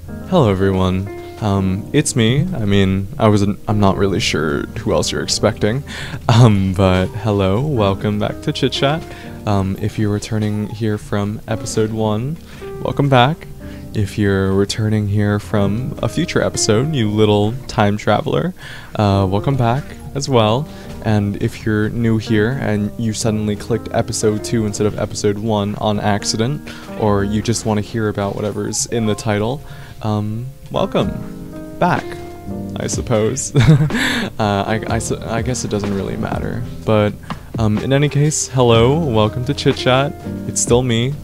Hello everyone. It's me. I'm not really sure who else you're expecting. But hello, welcome back to Chit Chat. If you're returning here from episode 1, welcome back. If you're returning here from a future episode, you little time traveler, welcome back as well. And if you're new here and you suddenly clicked episode 2 instead of episode 1 on accident, or you just want to hear about whatever's in the title, welcome back, I suppose. I guess it doesn't really matter. But in any case, hello, welcome to Chit Chat. It's still me,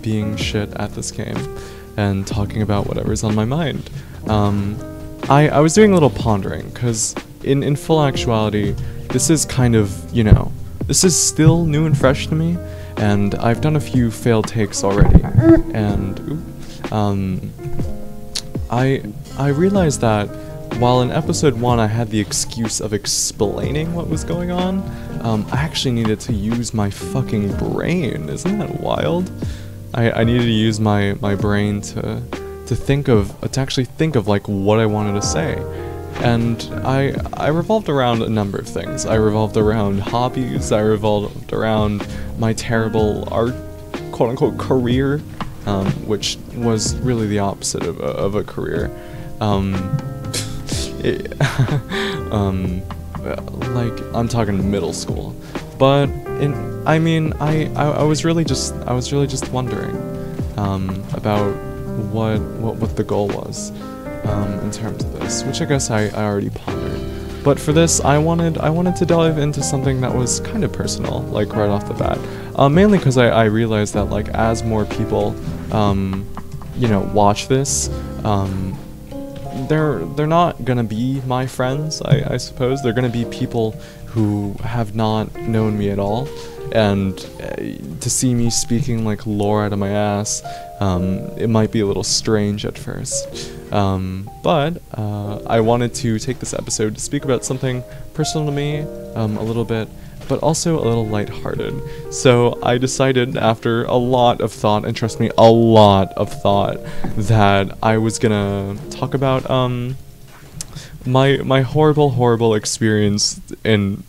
being shit at this game and talking about whatever's on my mind. I was doing a little pondering, because in full actuality, this is kind of, this is still new and fresh to me, and I've done a few failed takes already, and I realized that while in episode 1 I had the excuse of explaining what was going on, I actually needed to use my fucking brain. Isn't that wild? I needed to use my brain to actually think of like what I wanted to say. And I revolved around a number of things. I revolved around hobbies, I revolved around my terrible art quote-unquote career, which was really the opposite of a career. Like, I'm talking middle school. But I was really just wondering about what the goal was in terms of this, which I guess I already pondered. But for this, I wanted to dive into something that was kind of personal, like right off the bat. Mainly because I realized that like as more people watch this, they're not gonna be my friends, I suppose. They're gonna be people who have not known me at all, and to see me speaking like lore out of my ass, it might be a little strange at first. But I wanted to take this episode to speak about something personal to me, a little bit, but also a little lighthearted. So I decided after a lot of thought, and trust me, a lot of thought, that I was gonna talk about my horrible experience in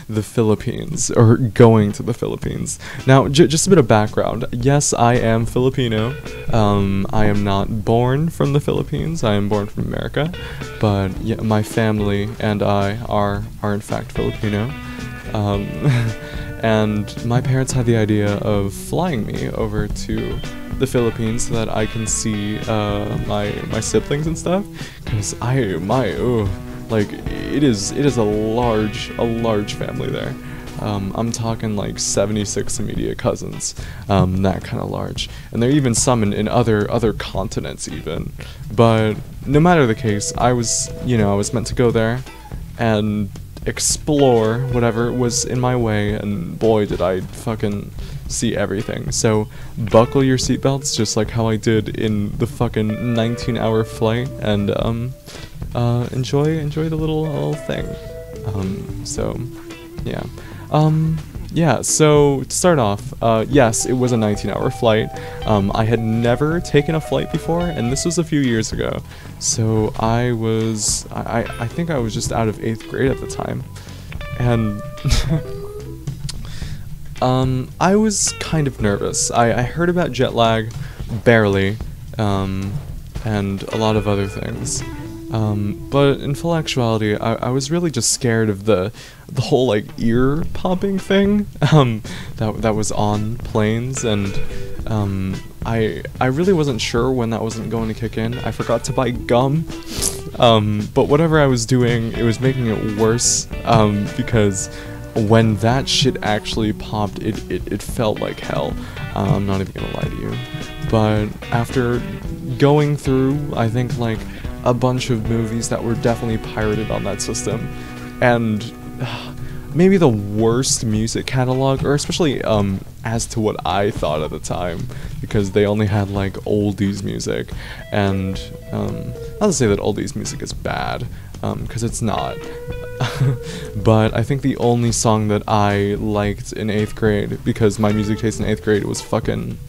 the Philippines, or going to the Philippines. Now, just a bit of background. Yes, I am Filipino. I am not born from the Philippines. I am born from America, but yeah, my family and I are in fact Filipino. And my parents had the idea of flying me over to the Philippines so that I can see my siblings and stuff, because it is a large family there. I'm talking like 76 immediate cousins, that kind of large, and there are even some in other continents even. But no matter the case, I was meant to go there and explore whatever was in my way, and boy did I fucking see everything. So buckle your seatbelts, just like how I did in the fucking 19-hour flight, and enjoy the little thing. So to start off, yes, it was a 19-hour flight. I had never taken a flight before, and this was a few years ago. So I think I was just out of 8th grade at the time. And I was kind of nervous. I heard about jet lag, barely, and a lot of other things. But in full actuality, I was really just scared of the whole like ear popping thing that was on planes, and I really wasn't sure when that wasn't going to kick in. I forgot to buy gum, but whatever I was doing, it was making it worse, because when that shit actually popped, it felt like hell. I'm not even gonna lie to you. But after going through, I think, like a bunch of movies that were definitely pirated on that system, and maybe the worst music catalog, or especially as to what I thought at the time, because they only had like oldies music, and not to say that oldies music is bad, because it's not. But I think the only song that I liked in 8th grade, because my music taste in 8th grade was fucking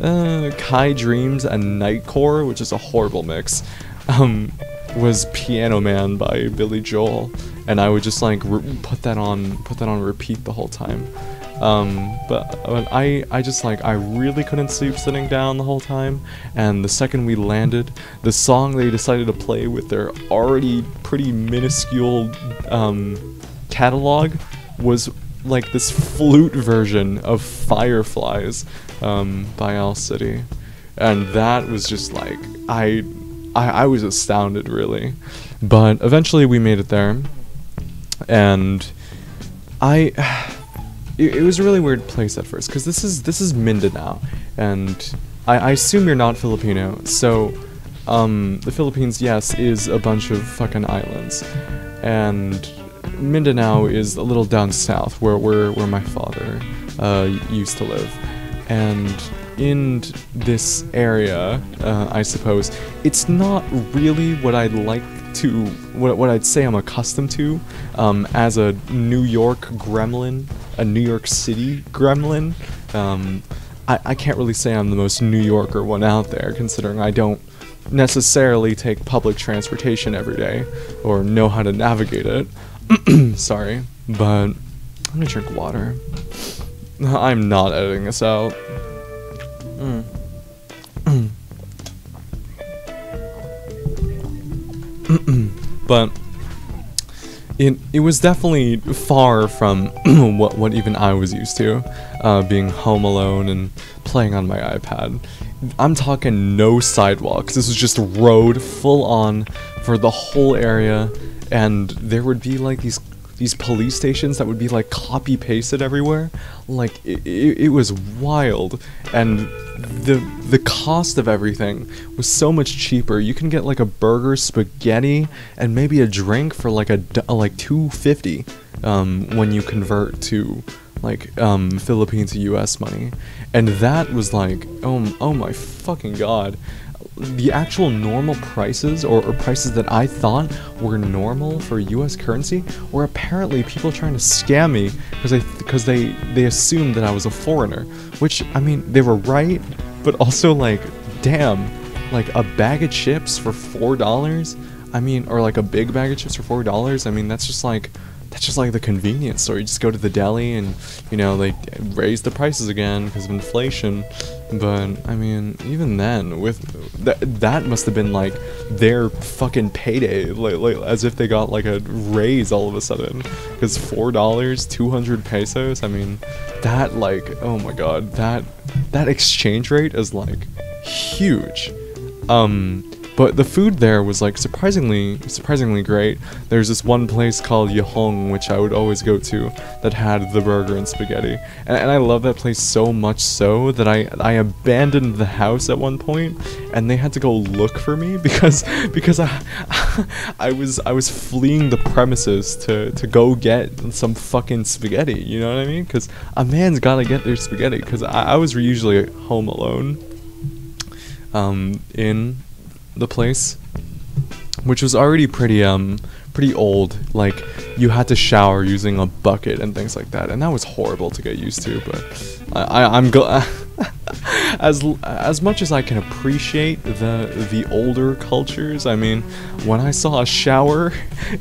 Kai Dreams and Nightcore, which is a horrible mix, was Piano Man by Billy Joel, and I would just like put that on repeat the whole time. But I just like, I really couldn't sleep sitting down the whole time, and the second we landed, the song they decided to play with their already pretty minuscule catalog was like this flute version of Fireflies by Owl City, and that was just like, I was astounded, really. But eventually we made it there, and it was a really weird place at first, because this is Mindanao, and I assume you're not Filipino, so the Philippines, yes, is a bunch of fucking islands, and Mindanao is a little down south, where my father used to live, and in this area, I suppose, it's not really what I'd like to, what I'd say I'm accustomed to, as a New York gremlin, a New York City gremlin. I can't really say I'm the most New Yorker one out there, considering I don't necessarily take public transportation every day, or know how to navigate it. Sorry, but I'm gonna drink water. I'm not editing this out. But it was definitely far from what even I was used to, being home alone and playing on my iPad. I'm talking no sidewalks. This was just road full on for the whole area, and there would be like these police stations that would be like copy pasted everywhere. Like it was wild, and the cost of everything was so much cheaper. You can get like a burger, spaghetti, and maybe a drink for like $2.50 when you convert to like Philippine to US money, and that was like, oh my fucking god. The actual normal prices, or prices that I thought were normal for US currency, were apparently people trying to scam me because they assumed that I was a foreigner, which, I mean, they were right, but also like, damn, like a bag of chips for $4, I mean, or like a big bag of chips for $4, I mean, that's just like the convenience store. You just go to the deli and, you know, they raise the prices again because of inflation. But I mean, even then, with that must have been like their fucking payday, like as if they got like a raise all of a sudden, because $4, 200 pesos, I mean, that, like, oh my god, that exchange rate is like huge. But the food there was like surprisingly great. There's this one place called Yahong, which I would always go to, that had the burger and spaghetti, and I love that place so much so that I abandoned the house at one point, and they had to go look for me because I was fleeing the premises to go get some fucking spaghetti. You know what I mean? Because a man's gotta get their spaghetti. Because I was usually home alone, in the place, which was already pretty old. Like, you had to shower using a bucket and things like that, and that was horrible to get used to. But I'm as much as I can appreciate the older cultures, I mean, when I saw a shower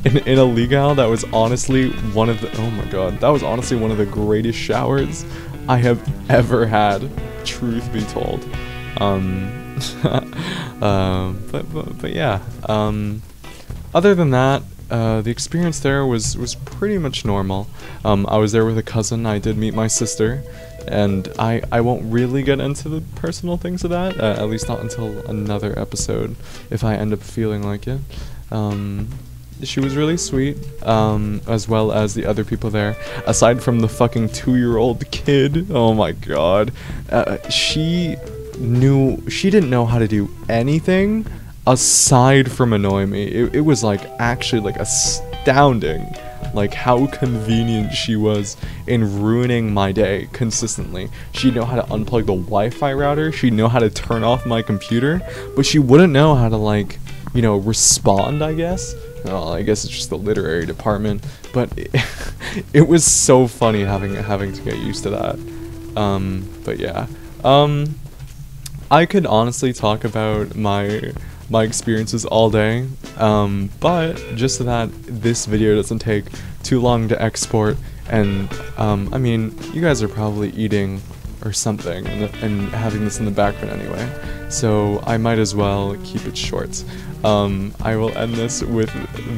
in a legal, that was honestly one of the, oh my god, that was honestly one of the greatest showers I have ever had, truth be told. But yeah, other than that, the experience there was pretty much normal. I was there with a cousin. I did meet my sister, and I won't really get into the personal things of that, at least not until another episode, if I end up feeling like it. She was really sweet, as well as the other people there, aside from the fucking 2-year-old kid. Oh my god. She didn't know how to do anything aside from annoy me. It was like actually like astounding, like how convenient she was in ruining my day consistently. She'd know how to unplug the Wi-Fi router, she'd know how to turn off my computer, but she wouldn't know how to, like, you know, respond, I guess. Well, I guess it's just the literary department, but it was so funny having to get used to that. But yeah. I could honestly talk about my experiences all day, but just so that this video doesn't take too long to export, and I mean, you guys are probably eating or something and having this in the background anyway, so I might as well keep it short. I will end this with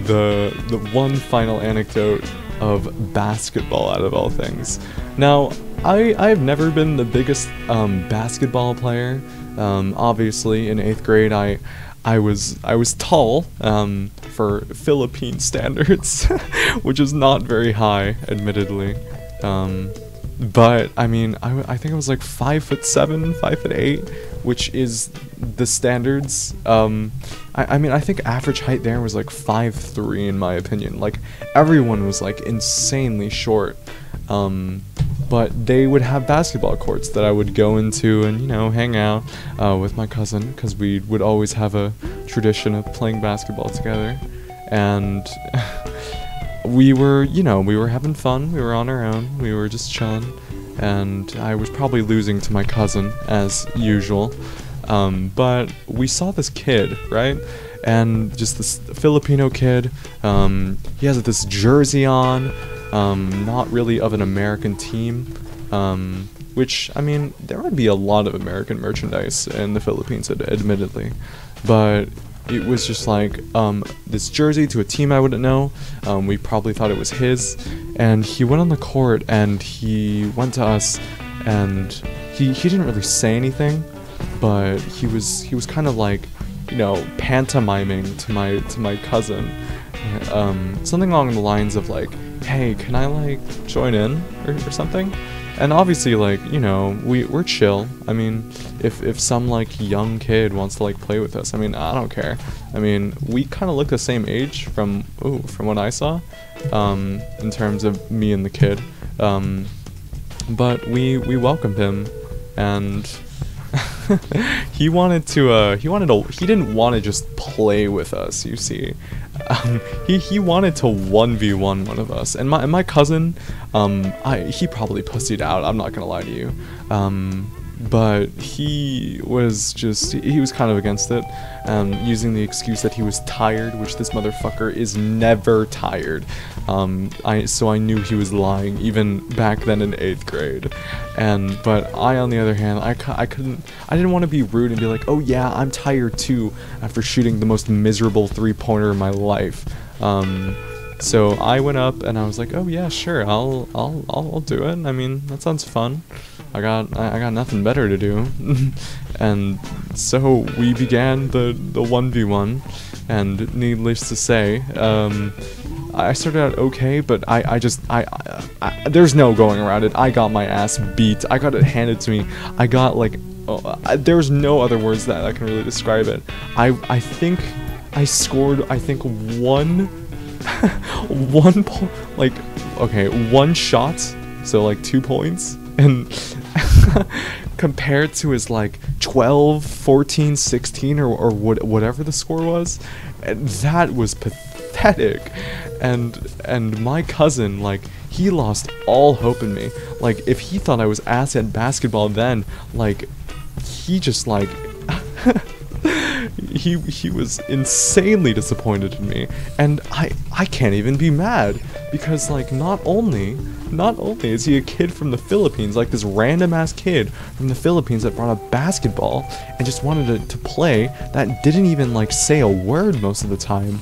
the one final anecdote of basketball out of all things. Now, I've never been the biggest basketball player. Obviously, in 8th grade, I was tall for Philippine standards, which is not very high, admittedly. But I mean, I think I was like 5'7", 5'8", which is the standards. I mean, I think average height there was like 5'3" in my opinion. Like, everyone was like insanely short. But they would have basketball courts that I would go into and, you know, hang out with my cousin, because we would always have a tradition of playing basketball together. And we were, you know, we were having fun, we were on our own, we were just chilling, and I was probably losing to my cousin, as usual. But we saw this kid, right? And just this Filipino kid, he has this jersey on, not really of an American team, which, I mean, there would be a lot of American merchandise in the Philippines, admittedly, but it was just like, this jersey to a team I wouldn't know. We probably thought it was his, and he went on the court, and he went to us, and he didn't really say anything, but he was kind of like, you know, pantomiming to my cousin, something along the lines of like, hey, can I like join in or something? And obviously, like, you know, we're chill. I mean, if some like young kid wants to like play with us, I mean, I don't care. I mean, we kind of look the same age from what I saw, in terms of me and the kid. But we welcomed him, and he didn't want to just play with us, you see. He wanted to 1v1 one of us, and my cousin, he probably pussied out, I'm not gonna lie to you, but he was kind of against it, using the excuse that he was tired, which this motherfucker is never tired. So I knew he was lying, even back then in 8th grade. But I, on the other hand, I didn't want to be rude and be like, oh yeah, I'm tired too, after shooting the most miserable three-pointer in my life. So I went up and I was like, oh yeah, sure, I'll do it. I mean, that sounds fun. I got nothing better to do. And so we began the 1v1, and needless to say, I started out okay, but I there's no going around it. I got my ass beat. I got it handed to me. I got like, there's no other words that I can really describe it. I think I scored, one one shot, so like 2 points, and compared to his like 12, 14, 16 or whatever the score was, and that was pathetic. And my cousin, like, he lost all hope in me. Like, if he thought I was ass at basketball then, like, he just like he was insanely disappointed in me, and I can't even be mad, because like, not only is he a kid from the Philippines, like this random ass kid from the Philippines that brought up basketball and just wanted to play, that didn't even like say a word most of the time.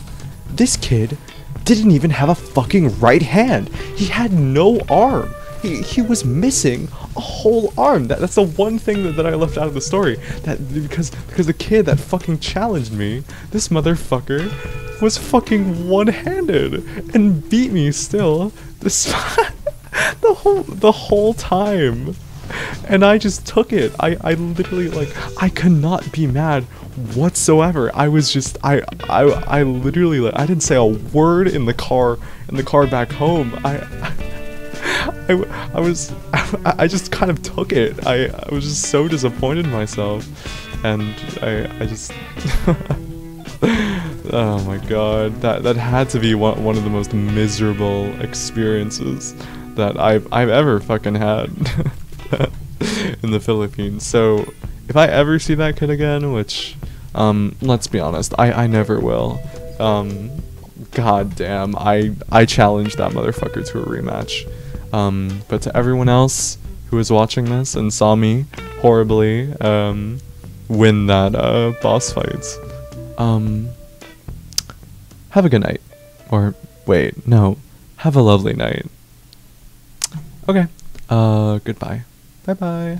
This kid didn't even have a fucking right hand. He had no arm. He was missing a whole arm. That's the one thing that I left out of the story. That because the kid that fucking challenged me, this motherfucker, was fucking one-handed and beat me still. The whole time. And I just took it. I literally, like, I could not be mad whatsoever. I was just, I literally, like, I didn't say a word in the car back home. I just kind of took it. I was just so disappointed in myself, and I just oh my god, that had to be one of the most miserable experiences that I've ever fucking had in the Philippines. So if I ever see that kid again, which, let's be honest, I never will. God damn, I challenged that motherfucker to a rematch. But to everyone else who was watching this and saw me horribly, win that, boss fight, have a good night. Or, wait, no, have a lovely night. Okay, goodbye. Bye-bye.